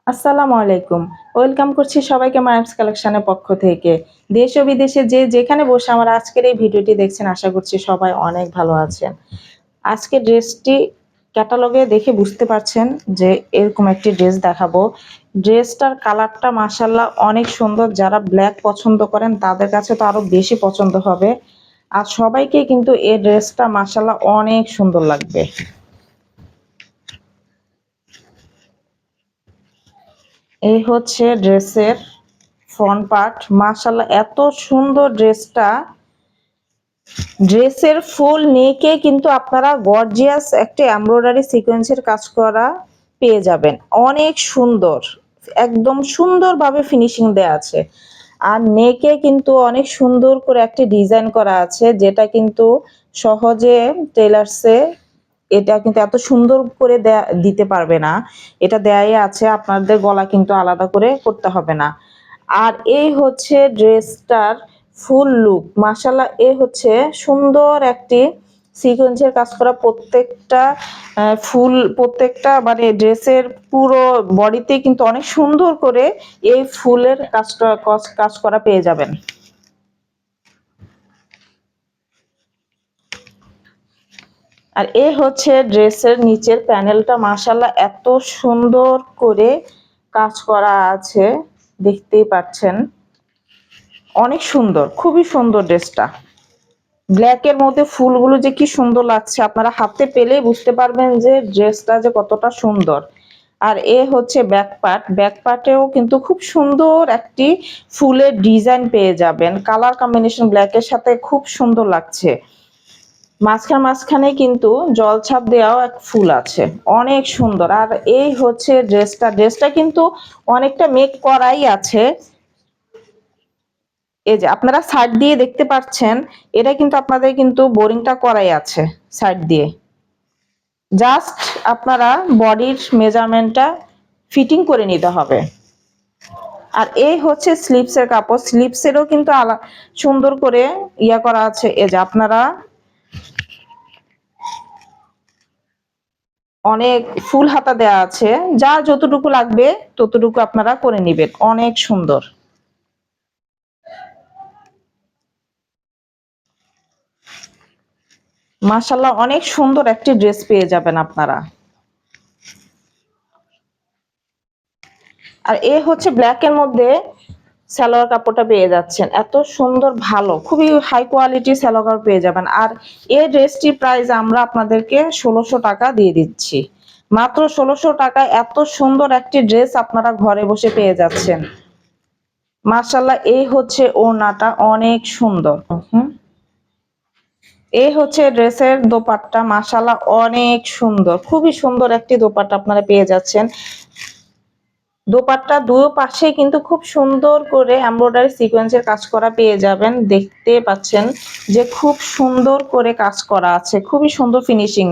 আসসালামু আলাইকুম। ওয়েলকাম করছি সবাইকে মায়াবস কালেকশনের পক্ষ থেকে। দেশ ও বিদেশে যে যেখানে বসে আমার আজকের এই ভিডিওটি দেখছেন আশা করছি সবাই অনেক ভালো আছেন। আজকে ড্রেসটি ক্যাটালগে দেখে বুঝতে পারছেন যে এরকম একটি ড্রেস দেখাবো। ড্রেসটার কালারটা মাশাআল্লাহ অনেক সুন্দর। যারা ব্ল্যাক পছন্দ করেন তাদের কাছে তো আরো বেশি পছন্দ হবে। আর সবাইকে কিন্তু এই ড্রেসটা মাশাআল্লাহ অনেক সুন্দর লাগবে। এই হচ্ছে ড্রেসের ফ্রন্ট পার্ট। মাশাআল্লাহ এত সুন্দর ড্রেসটা। ড্রেসের ফুল নেকে কিন্তু আপনারা গর্জিয়াস একটা এমব্রয়ডারি সিকোয়েন্সের কাজ করা পেয়ে যাবেন। অনেক সুন্দর, একদম সুন্দরভাবে ফিনিশিং দেয়া আছে। আর নেকে কিন্তু অনেক সুন্দর করে একটা ডিজাইন করা আছে, যেটা কিন্তু সহজে টেলার্সে এটা কিন্তু এত সুন্দর করে দিতে পারবে না। এটা দেয়াই আছে, আপনাদের গলা কিন্তু আলাদা করে করতে হবে না। আর এই হচ্ছে ড্রেসটার ফুল লুক। মাশাআল্লাহ এ হচ্ছে সুন্দর একটি সিকোয়েন্সের কাজ করা প্রত্যেকটা ফুল, প্রত্যেকটা মানে ড্রেসের পুরো বডিতে কিন্তু অনেক সুন্দর করে এই ফুলের কাজ করা পেয়ে যাবেন। আর এ হচ্ছে ড্রেসের নিচের প্যানেলটা। মাশাআল্লাহ এত সুন্দর করে কাজ করা আছে, দেখতেই পাচ্ছেন। অনেক সুন্দর, খুবই সুন্দর ড্রেসটা। ব্ল্যাকের মধ্যে ফুলগুলো যে কি সুন্দর লাগছে, আপনারা হাতে পেলেই বুঝতে পারবেন যে ড্রেসটা যে কতটা সুন্দর। আর এ হচ্ছে ব্যাক পার্ট। ব্যাক পার্টেও কিন্তু খুব সুন্দর একটি ফুলের ডিজাইন পেয়ে যাবেন। কালার কম্বিনেশন ব্ল্যাকের সাথে খুব সুন্দর লাগছে। মাঝখানে কিন্তু জলছাপ দেওয়াও এক ফুল আছে, অনেক সুন্দর। আর এই হচ্ছে ড্রেসটা কিন্তু অনেকটা মেক করাই আছে। এই যে আপনারা সাইড দিয়ে দেখতে পাচ্ছেন, এটা কিন্তু আপনাদের কিন্তু বোরিংটা করাই আছে সাইড দিয়ে। জাস্ট আপনারা বডির মেজারমেন্টটা ফিটিং করে নিতে হবে। আর এই হচ্ছে স্লিপসের কাপড়। স্লিপসেরও কিন্তু সুন্দর করে ইয়া করা আছে। এই যে আপনারা অনেক ফুল হাতা দেয়া আছে, যার যতটুকু লাগবে ততটুকু আপনারা করে নেবেন। অনেক সুন্দর। মাশাআল্লাহ অনেক সুন্দর একটি ড্রেস পেয়ে যাবেন আপনারা। আর এ হচ্ছে ব্ল্যাক এর মধ্যে সালোয়ার কাপড়টা পেয়ে যাচ্ছেন। এত সুন্দর, ভালো, খুবই হাই কোয়ালিটি সালোয়ার কাপড় পেয়ে যাবেন। আর এই ড্রেসটির প্রাইস আমরা আপনাদেরকে 1600 টাকা দিয়ে দিচ্ছি। মাত্র 1600 টাকায় এত সুন্দর একটি ড্রেস আপনারা ঘরে বসে পেয়ে যাচ্ছেন। মাশাআল্লাহ এই হচ্ছে ওড়নাটা, অনেক সুন্দর। এই হচ্ছে ড্রেসের দোপাট্টা। মাশাআল্লাহ অনেক সুন্দর, খুবই সুন্দর একটি দোপাট্টা আপনারা পেয়ে যাচ্ছেন। দোপাট্টা দুই পাশে কিন্তু খুব সুন্দর করে এমব্রয়ডারি সিকোয়েন্সের কাজ করা পেয়ে যাবেন। দেখতে পাচ্ছেন যে খুব সুন্দর করে কাজ করা আছে, খুবই সুন্দর ফিনিশিং।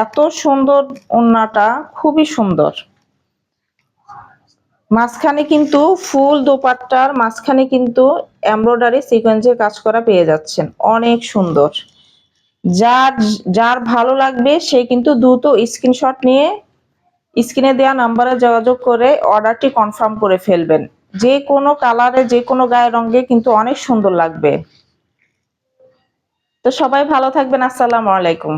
এত সুন্দর ওড়নাটা, খুবই সুন্দর। মাঝখানে কিন্তু ফুল দোপাট্টার মাঝখানে কিন্তু এমব্রয়ডারি সিকোয়েন্সের কাজ করা পেয়ে যাচ্ছেন, অনেক সুন্দর। যার যার ভালো লাগবে সে কিন্তু দ্রুত স্ক্রিনশট নিয়ে স্ক্রিনে দেওয়া নাম্বারে যোগাযোগ করে অর্ডারটি কনফার্ম করে ফেলবেন। যে কোনো কালারে, যে কোনো গায়ের রঙে কিন্তু অনেক সুন্দর লাগবে। তো সবাই ভালো থাকবেন। আসসালামু আলাইকুম।